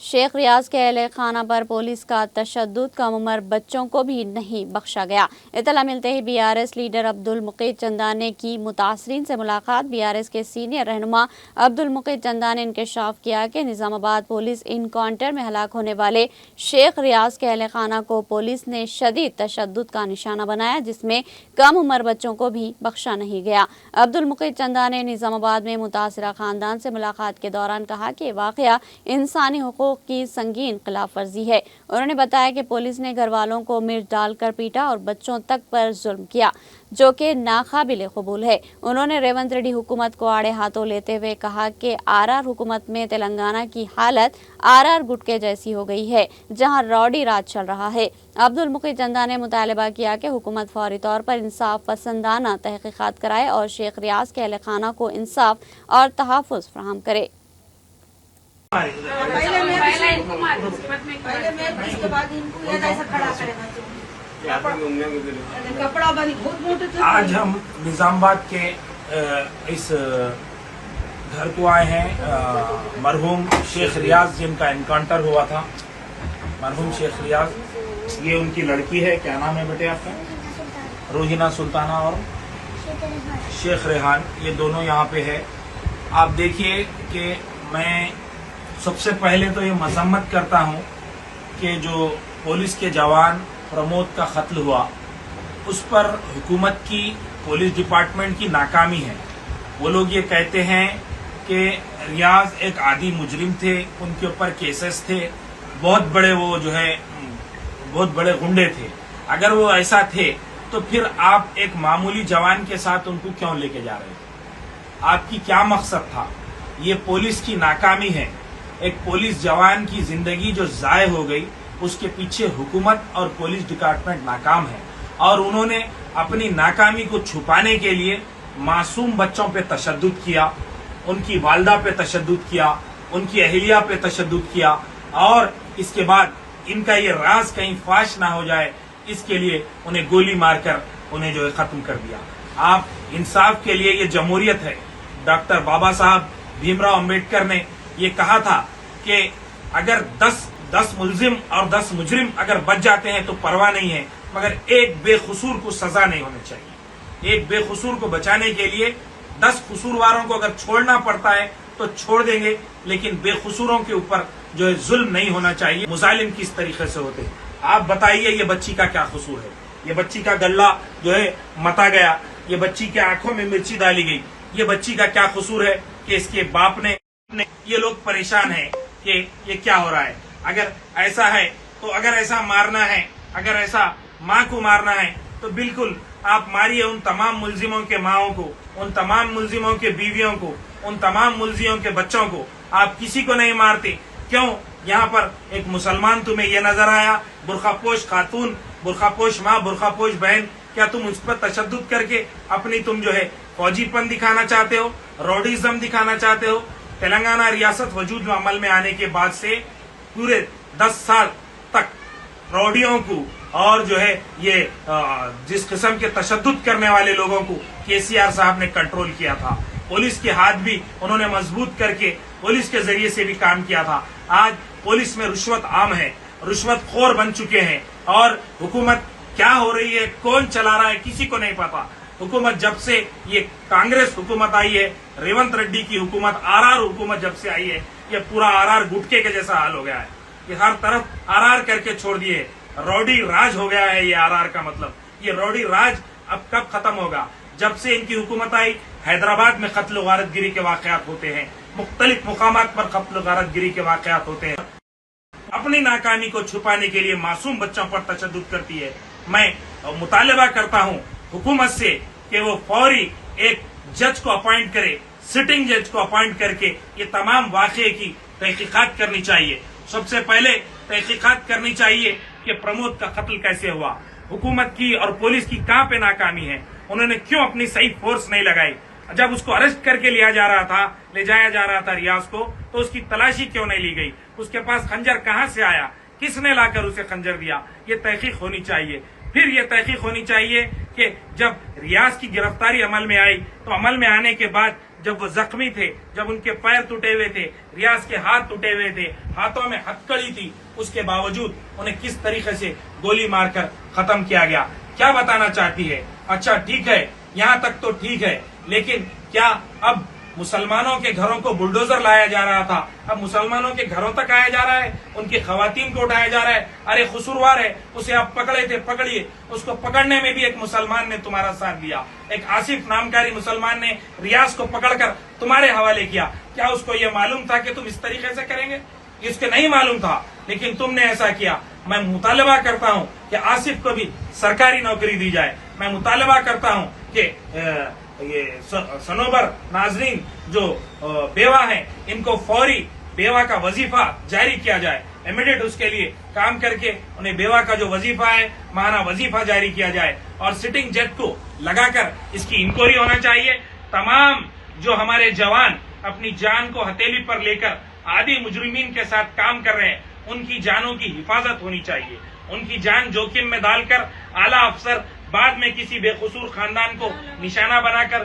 शेख रियाज के अहल खाना पर पुलिस का तशद्दुद, कम उम्र बच्चों को भी नहीं बख्शा गया। इत्तला मिलते ही BRS लीडर अब्दुल मुकीद चंदाने की मुतासरीन से मुलाकात। BRS के सीनियर रहनुमा अब्दुल मुकीद चंदा ने इंकशाफ किया कि निज़ामाबाद पुलिस इनकाउंटर में हलाक होने वाले शेख रियाज के अहल खाना को पुलिस ने शदीद तशद्दुद का निशाना बनाया, जिसमें कम उम्र बच्चों को भी बख्शा नहीं गया। अब्दुल मुकीद चंदा ने निज़ामाबाद में मुतासरा खानदान से मुलाकात के दौरान कहा कि वाक़या इंसानी हुकूक की संगीन खिलाफ वर्जी है। उन्होंने बताया कि पुलिस ने घर वालों को मिर्च डालकर पीटा और बच्चों तक पर जुल्म किया, जो कि नाकाबिल कबूल है। उन्होंने रेवंत रेड्डी हुकूमत को आड़े हाथों लेते हुए कहा कि RR हुकूमत में तेलंगाना की हालत RR गुटके जैसी हो गई है, जहां रौडी राज चल रहा है। अब्दुल मुकीद चंदा ने मुतालबा किया कि हुकूमत फौरी तौर पर इंसाफ पसंदाना तहकीकात कराए और शेख रियाज के अहल खाना को इंसाफ और तहफ़्फ़ुज़ फराहम करे। पहले मैं इसके बाद इनको ये ऐसा खड़ा करेगा कपड़ा बनी बहुत मोटे। आज हम निजामाबाद के इस घर को आए हैं। मरहूम शेख रियाज जिनका एनकाउंटर हुआ था, मरहूम शेख रियाज, ये उनकी लड़की है। क्या नाम है बेटे आपका? रोहिना सुल्ताना और शेख रेहान, ये दोनों यहाँ पे है। आप देखिए कि मैं सबसे पहले तो ये मजम्मत करता हूँ कि जो पुलिस के जवान प्रमोद का कत्ल हुआ, उस पर हुकूमत की, पुलिस डिपार्टमेंट की नाकामी है। वो लोग ये कहते हैं कि रियाज एक आदी मुजरिम थे, उनके ऊपर केसेस थे, बहुत बड़े, वो जो है बहुत बड़े गुंडे थे। अगर वो ऐसा थे तो फिर आप एक मामूली जवान के साथ उनको क्यों लेके जा रहे थे? आपकी क्या मकसद था? ये पुलिस की नाकामी है। एक पुलिस जवान की जिंदगी जो जाय हो गई, उसके पीछे हुकूमत और पुलिस डिपार्टमेंट नाकाम है। और उन्होंने अपनी नाकामी को छुपाने के लिए मासूम बच्चों पे तशद्दुद किया, उनकी वालदा पे तशद्दुद किया, उनकी अहलिया पे तशद्दुद किया, और इसके बाद इनका ये राज कहीं फाश ना हो जाए, इसके लिए उन्हें गोली मारकर उन्हें जो है खत्म कर दिया। आप इंसाफ के लिए, ये जमहूरियत है। डॉक्टर बाबा साहब भीमराव अंबेडकर ने ये कहा था कि अगर 10 मुलजिम और 10 मुजरिम अगर बच जाते हैं तो परवाह नहीं है, मगर एक बेकसूर को सजा नहीं होनी चाहिए। एक बेकसूर को बचाने के लिए 10 कसूरवारों को अगर छोड़ना पड़ता है तो छोड़ देंगे, लेकिन बेकसूरों के ऊपर जो है जुल्म नहीं होना चाहिए। मुजालिम किस तरीके से होते हैं, आप बताइए। ये बच्ची का क्या कसूर है? ये बच्ची का गला जो है मता गया, ये बच्ची के आंखों में मिर्ची डाली गई, ये बच्ची का क्या कसूर है कि इसके बाप ने? ये लोग परेशान हैं कि ये क्या हो रहा है। अगर ऐसा है तो, अगर ऐसा मारना है, अगर ऐसा माँ को मारना है तो बिल्कुल आप मारिए उन तमाम मुलजिमों के माओं को, उन तमाम मुलजिमों के बीवियों को, उन तमाम मुलजिमों के बच्चों को। आप किसी को नहीं मारते क्यों? यहाँ पर एक मुसलमान तुम्हें ये नजर आया, बुरखापोश खातून, बुरखापोश माँ, बुरखापोश बहन, क्या तुम उस पर तशद्दुद करके अपनी तुम जो है फौजीपन दिखाना चाहते हो, रौडीज़म दिखाना चाहते हो? तेलंगाना रियासत वजूद में अमल में आने के बाद से पूरे 10 साल तक रौडियों को और जो है ये जिस किस्म के तशद्दुद करने वाले लोगों को KCR साहब ने कंट्रोल किया था। पुलिस के हाथ भी उन्होंने मजबूत करके पुलिस के जरिए से भी काम किया था। आज पुलिस में रिश्वत आम है, रिश्वतखोर बन चुके हैं, और हुकूमत क्या हो रही है, कौन चला रहा है, किसी को नहीं पता। हुकूमत जब से ये कांग्रेस हुकूमत आई है, रेवंत रेड्डी की हुकूमत, RR हुकूमत जब से आई है, ये पूरा RR गुटके के जैसा हाल हो गया है। ये हर तरफ RR करके छोड़ दिए, रौडी राज हो गया है ये RR का मतलब। ये रौडी राज अब कब खत्म होगा? जब से इनकी हुकूमत आई, हैदराबाद में कत्ल गारतगिरी के वाकयात होते हैं, मुख्तलिफ मुकामात पर कत्ल गारतगिरी के वाकयात होते हैं। अपनी नाकामी को छुपाने के लिए मासूम बच्चों पर तशद्दुद करती है। मैं मुतालबा करता हूँ हुकूमत से कि वो फौरी एक जज को अपॉइंट करे, सिटिंग जज को अपॉइंट करके ये तमाम वाकये की तहकीकात करनी चाहिए। सबसे पहले तहकीकात करनी चाहिए कि प्रमोद का कत्ल कैसे हुआ, हुकूमत की और पुलिस की कहाँ पे नाकामी है, उन्होंने क्यों अपनी सही फोर्स नहीं लगाई। जब उसको अरेस्ट करके ले जाया जा रहा था रियाज को, तो उसकी तलाशी क्यों नहीं ली गई? उसके पास खंजर कहाँ से आया, किसने लाकर उसे खंजर दिया? ये तहकीक होनी चाहिए। फिर ये तहकीक होनी चाहिए कि जब रियाज की गिरफ्तारी अमल में आई, तो अमल में आने के बाद جب وہ زخمی تھے، جب ان کے پیر ٹوٹے ہوئے تھے، ریاض کے ہاتھ ٹوٹے ہوئے تھے، ہاتھوں میں ہتکڑی تھی، اس کے باوجود انہیں کس طریقے سے گولی مار کر ختم کیا گیا. کیا بتانا چاہتی ہے؟ اچھا ٹھیک ہے، یہاں تک تو ٹھیک ہے، لیکن کیا اب مسلمانوں کے گھروں کو بلڈوزر لایا جا رہا تھا، اب مسلمانوں کے گھروں تک آیا جا رہا ہے، ان کی خواتین کو اٹھایا جا رہا ہے؟ ارے قصوروار ہے، اسے آپ پکڑے تھے، پکڑیے. اس کو پکڑنے میں بھی ایک مسلمان نے تمہارا ساتھ دیا، ایک آصف نامکاری مسلمان نے ریاض کو پکڑ کر تمہارے حوالے کیا. کیا اس کو یہ معلوم تھا کہ تم اس طریقے سے کریں گے؟ اس کو نہیں معلوم تھا، لیکن تم نے ایسا کیا. میں مطالبہ کرتا ہوں کہ آصف کو بھی سرکاری نوکری دی جائے. میں مطالبہ کرتا ہوں کہ یہ سنوبر ناظرین جو بیوہ ہیں، ان کو فوری بیوہ کا وظیفہ جاری کیا جائے. امیڈیٹ اس کے لیے کام کر کے انہیں بیوہ کا جو وظیفہ ہے، ماہانہ وظیفہ جاری کیا جائے، اور سٹنگ جج کو لگا کر اس کی انکوائری ہونا چاہیے. تمام جو ہمارے جوان اپنی جان کو ہتھیلی پر لے کر عادی مجرمین کے ساتھ کام کر رہے ہیں، ان کی جانوں کی حفاظت ہونی چاہیے. ان کی جان جوخم میں ڈال کر اعلیٰ افسر بعد میں کسی بے قصور خاندان کو نشانہ بنا کر